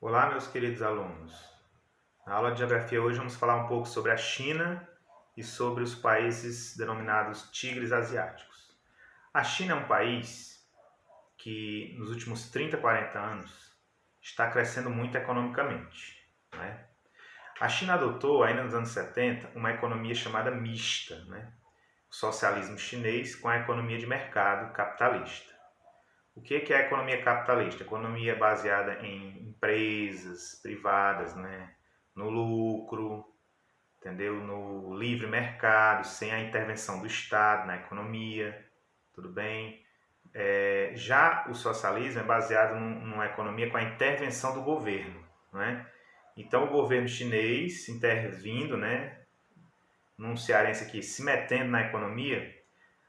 Olá, meus queridos alunos. Na aula de Geografia hoje vamos falar um pouco sobre a China e sobre os países denominados tigres asiáticos. A China é um país que nos últimos 30, 40 anos está crescendo muito economicamente, né? A China adotou, ainda nos anos 70, uma economia chamada mista, né? O socialismo chinês com a economia de mercado capitalista. O que é a economia capitalista? Economia baseada em empresas privadas, né? No lucro, entendeu? No livre mercado, sem a intervenção do Estado na economia, tudo bem? Já o socialismo é baseado numa economia com a intervenção do governo, né? Então o governo chinês intervindo, né? Num cearense aqui, se metendo na economia,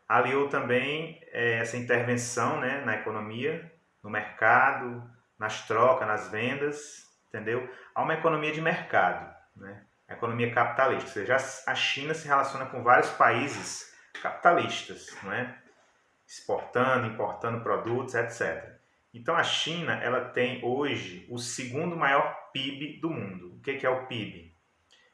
aliou também essa intervenção, né, na economia, no mercado, nas trocas, nas vendas, entendeu? A uma economia de mercado, né? A economia capitalista, ou seja, a China se relaciona com vários países capitalistas, não é? Exportando, importando produtos, etc. Então a China ela tem hoje o segundo maior PIB do mundo. O que é o PIB?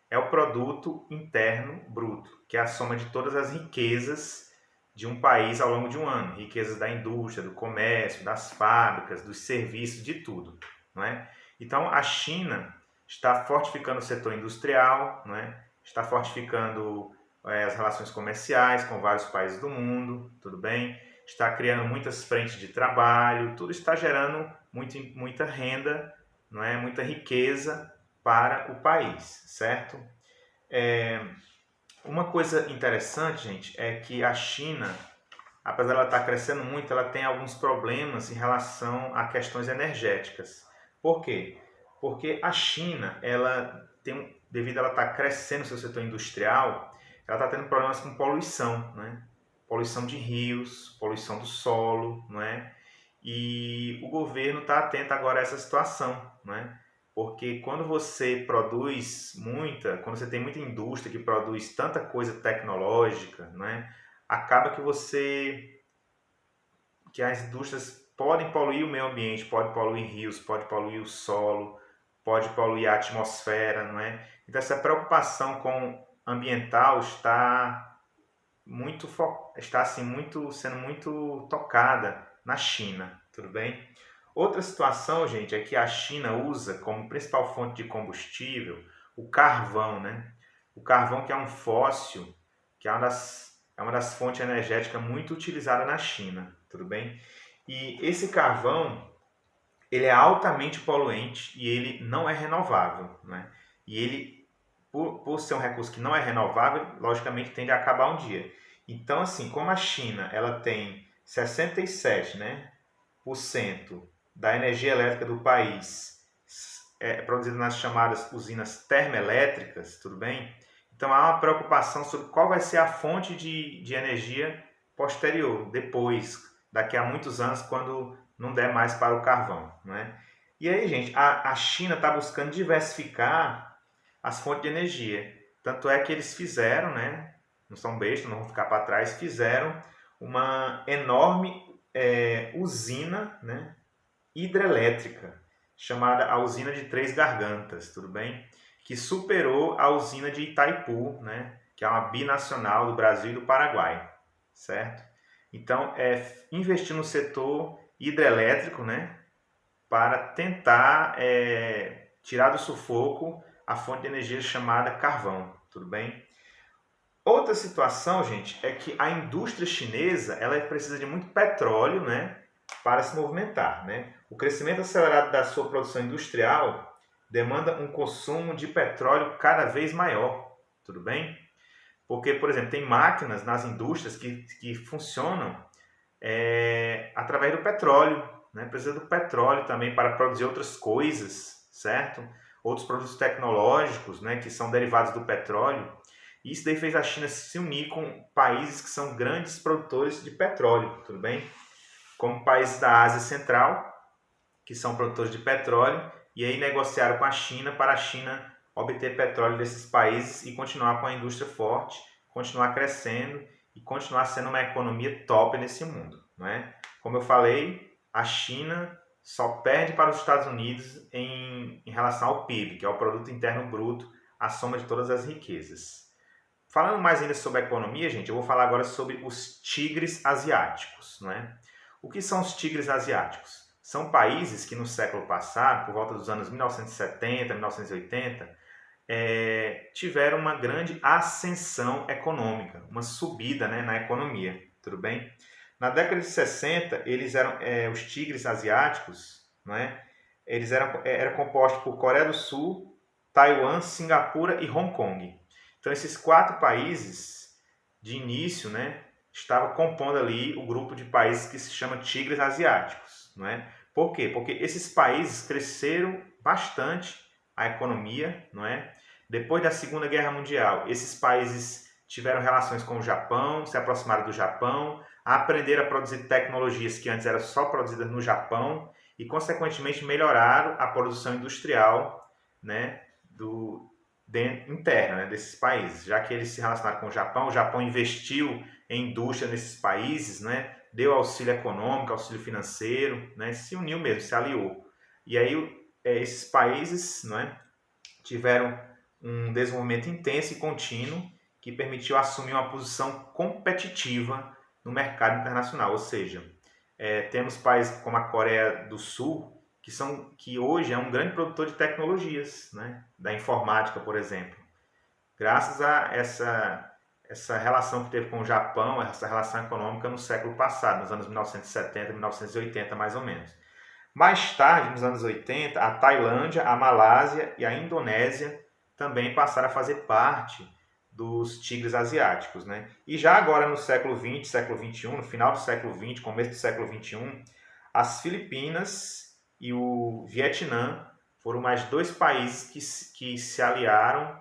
É o produto interno bruto, que é a soma de todas as riquezas de um país ao longo de um ano, riquezas da indústria, do comércio, das fábricas, dos serviços, de tudo, não é? Então a China está fortificando o setor industrial, não é? Está fortificando as relações comerciais com vários países do mundo, tudo bem? Está criando muitas frentes de trabalho, tudo está gerando muita renda, não é? Muita riqueza para o país, certo? É, uma coisa interessante, gente, é que a China, apesar de ela estar crescendo muito, ela tem alguns problemas em relação a questões energéticas. Por quê? Porque a China, ela tem, devido a ela estar crescendo seu setor industrial, ela está tendo problemas com poluição, né? Poluição de rios, poluição do solo, não é? E o governo está atento agora a essa situação, não é? Porque quando você produz quando você tem muita indústria que produz tanta coisa tecnológica, não é? Acaba que as indústrias podem poluir o meio ambiente, pode poluir rios, pode poluir o solo, pode poluir a atmosfera, não é? Então essa preocupação com ambiental está assim muito sendo muito tocada na China, tudo bem? Outra situação, gente, é que a China usa como principal fonte de combustível o carvão, né? O carvão que é um fóssil, que é uma das fontes energéticas muito utilizada na China, tudo bem? E esse carvão, ele é altamente poluente e ele não é renovável, né? E ele, por ser um recurso que não é renovável, logicamente tende a acabar um dia. Então, assim, como a China ela tem 67, né, por cento da energia elétrica do país produzida nas chamadas usinas termoelétricas, tudo bem? Então há uma preocupação sobre qual vai ser a fonte de energia posterior, depois, daqui a muitos anos, quando não der mais para o carvão, né? E aí, gente, a China está buscando diversificar as fontes de energia. Tanto é que eles fizeram, né? Não são bestas, não vão ficar para trás, fizeram uma enorme usina, né, hidrelétrica, chamada a usina de Três Gargantas, tudo bem? Que superou a usina de Itaipu, né, que é uma binacional do Brasil e do Paraguai, certo? Então, investir no setor hidrelétrico, né, para tentar tirar do sufoco a fonte de energia chamada carvão, tudo bem? Outra situação, gente, é que a indústria chinesa ela precisa de muito petróleo, né, para se movimentar, né? O crescimento acelerado da sua produção industrial demanda um consumo de petróleo cada vez maior, tudo bem? Porque, por exemplo, tem máquinas nas indústrias que funcionam através do petróleo, né? Precisa do petróleo também para produzir outras coisas, certo? Outros produtos tecnológicos, né, que são derivados do petróleo. E isso daí fez a China se unir com países que são grandes produtores de petróleo, tudo bem? Como países da Ásia Central, que são produtores de petróleo, e aí negociaram com a China para a China obter petróleo desses países e continuar com a indústria forte, continuar crescendo e continuar sendo uma economia top nesse mundo, não é? Como eu falei, a China só perde para os Estados Unidos em relação ao PIB, que é o Produto Interno Bruto, a soma de todas as riquezas. Falando mais ainda sobre a economia, gente, eu vou falar agora sobre os tigres asiáticos, não é? O que são os tigres asiáticos? São países que no século passado, por volta dos anos 1970, 1980, tiveram uma grande ascensão econômica, uma subida, né, na economia, tudo bem? Na década de 60, eles eram os tigres asiáticos, não é? Eles eram compostos por Coreia do Sul, Taiwan, Singapura e Hong Kong. Então esses 4 países, de início, né, estavam compondo ali o grupo de países que se chama tigres asiáticos, não é? Por quê? Porque esses países cresceram bastante a economia, não é? Depois da Segunda Guerra Mundial, esses países tiveram relações com o Japão, se aproximaram do Japão, aprenderam a produzir tecnologias que antes eram só produzidas no Japão e, consequentemente, melhoraram a produção industrial, né, interna, né, desses países. Já que eles se relacionaram com o Japão investiu em indústria nesses países, né, deu auxílio econômico, auxílio financeiro, né, se uniu mesmo, se aliou. E aí esses países, né, tiveram um desenvolvimento intenso e contínuo que permitiu assumir uma posição competitiva no mercado internacional. Ou seja, temos países como a Coreia do Sul, que hoje é um grande produtor de tecnologias, né, da informática, por exemplo. Graças a essa relação que teve com o Japão, essa relação econômica no século passado, nos anos 1970, 1980, mais ou menos. Mais tarde, nos anos 80, a Tailândia, a Malásia e a Indonésia também passaram a fazer parte dos tigres asiáticos, né? E já agora no século XX, século XXI, no final do século XX, começo do século XXI, as Filipinas e o Vietnã foram mais 2 países que se aliaram,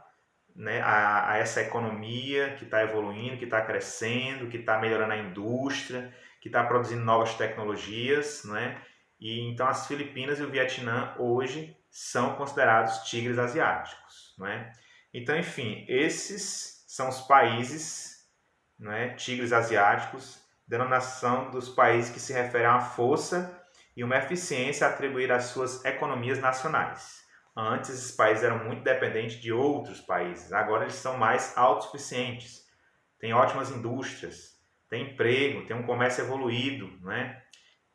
né, a essa economia que está evoluindo, que está crescendo, que está melhorando a indústria, que está produzindo novas tecnologias, né? E então as Filipinas e o Vietnã hoje são considerados tigres asiáticos, né? Então, enfim, esses são os países, né, tigres asiáticos, denominação dos países que se referem a uma força e uma eficiência atribuída às suas economias nacionais. Antes, esses países eram muito dependentes de outros países. Agora, eles são mais autossuficientes. Têm ótimas indústrias, têm emprego, têm um comércio evoluído, né?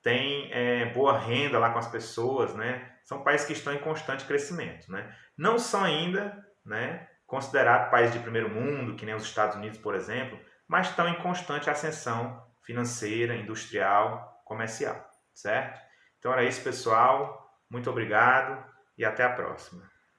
Tem boa renda lá com as pessoas, né? São países que estão em constante crescimento, né? Não são ainda, né, considerados países de primeiro mundo, que nem os Estados Unidos, por exemplo, mas estão em constante ascensão financeira, industrial, comercial, certo? Então era isso, pessoal. Muito obrigado e até a próxima.